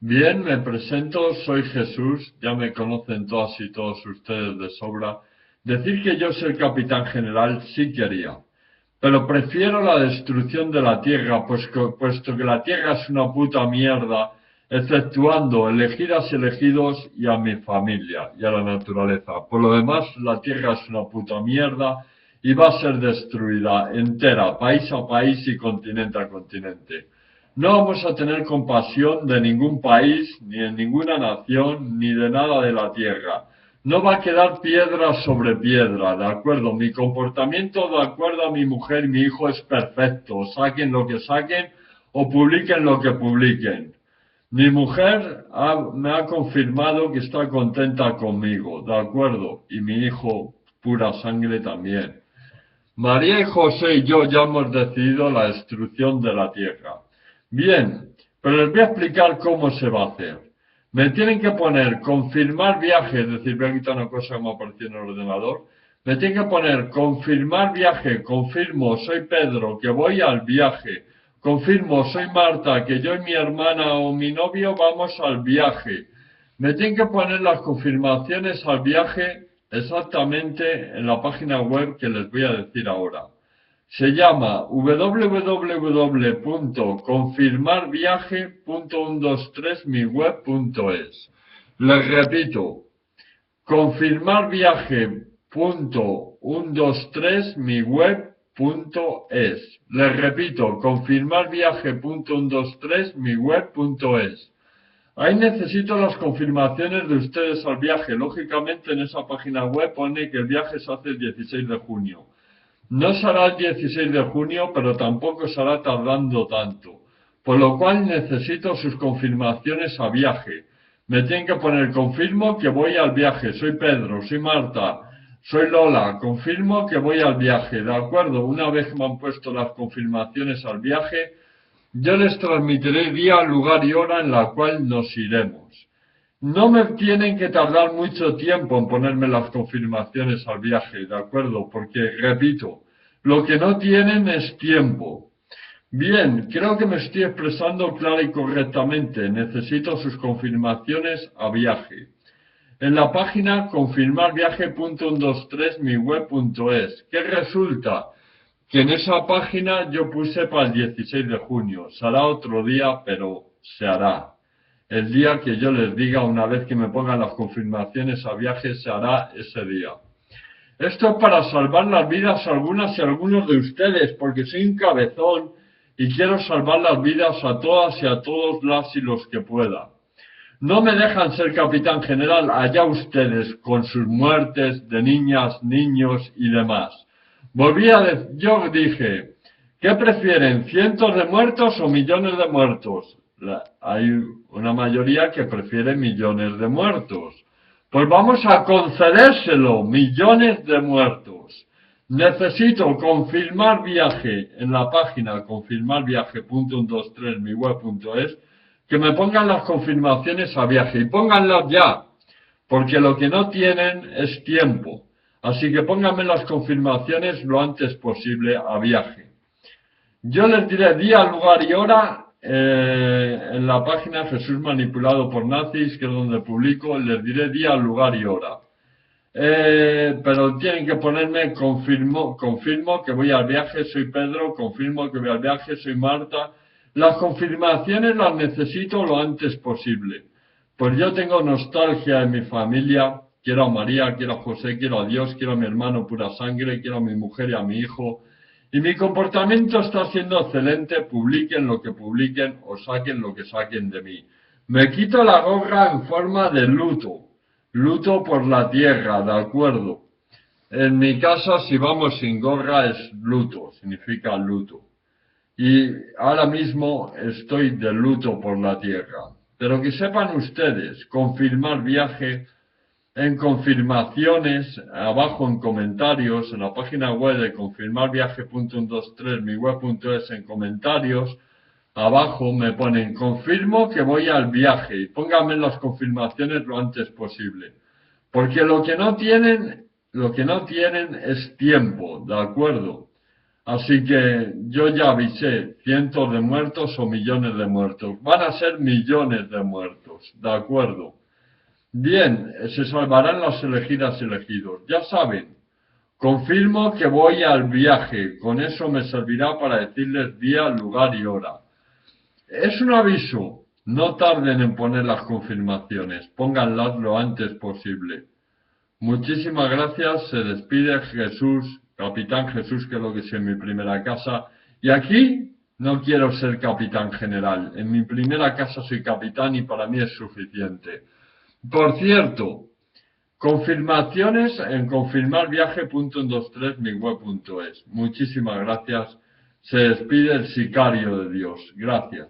Bien, me presento, soy Jesús, ya me conocen todas y todos ustedes de sobra. Decir que yo soy el capitán general sí quería, pero prefiero la destrucción de la Tierra, puesto que la Tierra es una puta mierda, exceptuando elegidas y elegidos y a mi familia y a la naturaleza. Por lo demás, la Tierra es una puta mierda y va a ser destruida entera, país a país y continente a continente. No vamos a tener compasión de ningún país, ni de ninguna nación, ni de nada de la tierra. No va a quedar piedra sobre piedra, ¿de acuerdo? Mi comportamiento, de acuerdo a mi mujer y mi hijo, es perfecto. Saquen lo que saquen o publiquen lo que publiquen. Mi mujer me ha confirmado que está contenta conmigo, ¿de acuerdo? Y mi hijo, pura sangre también. María y José y yo ya hemos decidido la destrucción de la tierra. Bien, pero les voy a explicar cómo se va a hacer. Me tienen que poner confirmar viaje, es decir, voy a quitar una cosa que me apareció en el ordenador. Me tienen que poner confirmar viaje, confirmo, soy Pedro, que voy al viaje. Confirmo, soy Marta, que yo y mi hermana o mi novio vamos al viaje. Me tienen que poner las confirmaciones al viaje exactamente en la página web que les voy a decir ahora. Se llama www.confirmarviaje.123miweb.es. Les repito, confirmarviaje.123miweb.es. Les repito, confirmarviaje.123miweb.es. Ahí necesito las confirmaciones de ustedes al viaje. Lógicamente en esa página web pone que el viaje se hace el 16 de junio. No será el 16 de junio, pero tampoco estará tardando tanto. Por lo cual necesito sus confirmaciones a viaje. Me tienen que poner confirmo que voy al viaje. Soy Pedro, soy Marta, soy Lola. Confirmo que voy al viaje. ¿De acuerdo? Una vez que me han puesto las confirmaciones al viaje, yo les transmitiré día, lugar y hora en la cual nos iremos. No me tienen que tardar mucho tiempo en ponerme las confirmaciones al viaje, ¿de acuerdo? Porque, repito, lo que no tienen es tiempo. Bien, creo que me estoy expresando clara y correctamente. Necesito sus confirmaciones a viaje. En la página confirmarviaje.123miweb.es. ¿Qué resulta? Que en esa página yo puse para el 16 de junio. Será otro día, pero se hará. El día que yo les diga, una vez que me pongan las confirmaciones a viaje, se hará ese día. Esto es para salvar las vidas a algunas y algunos de ustedes, porque soy un cabezón y quiero salvar las vidas a todas y a todos las y los que pueda. No me dejan ser capitán general, allá ustedes, con sus muertes de niñas, niños y demás. Yo dije, ¿qué prefieren, cientos de muertos o millones de muertos? Hay una mayoría que prefiere millones de muertos. Pues vamos a concedérselo, millones de muertos. Necesito confirmar viaje en la página confirmarviaje.123miweb.es, que me pongan las confirmaciones a viaje y pónganlas ya, porque lo que no tienen es tiempo. Así que pónganme las confirmaciones lo antes posible a viaje. Yo les diré día, lugar y hora en la página Jesús Manipulado por Nazis, que es donde publico, les diré día, lugar y hora. Pero tienen que ponerme confirmo que voy al viaje, soy Pedro, confirmo que voy al viaje, soy Marta. Las confirmaciones las necesito lo antes posible. Pues yo tengo nostalgia de mi familia, quiero a María, quiero a José, quiero a Dios, quiero a mi hermano pura sangre, quiero a mi mujer y a mi hijo. Y mi comportamiento está siendo excelente, publiquen lo que publiquen o saquen lo que saquen de mí. Me quito la gorra en forma de luto. Luto por la tierra, de acuerdo. En mi casa, si vamos sin gorra, es luto, significa luto. Y ahora mismo estoy de luto por la tierra. Pero que sepan ustedes, confirmar viaje en confirmaciones, abajo en comentarios, en la página web de confirmarviaje.123miweb.es, en comentarios, abajo me ponen confirmo que voy al viaje y pónganme las confirmaciones lo antes posible. Porque lo que no tienen es tiempo, ¿de acuerdo? Así que yo ya avisé, cientos de muertos o millones de muertos. Van a ser millones de muertos, ¿de acuerdo? Bien, se salvarán los elegidas y elegidos. Ya saben, confirmo que voy al viaje. Con eso me servirá para decirles día, lugar y hora. Es un aviso. No tarden en poner las confirmaciones. Pónganlas lo antes posible. Muchísimas gracias. Se despide Jesús, Capitán Jesús, que es lo que es en mi primera casa. Y aquí no quiero ser capitán general. En mi primera casa soy capitán y para mí es suficiente. Por cierto, confirmaciones en confirmarviaje.123migweb.es. Muchísimas gracias. Se despide el sicario de Dios. Gracias.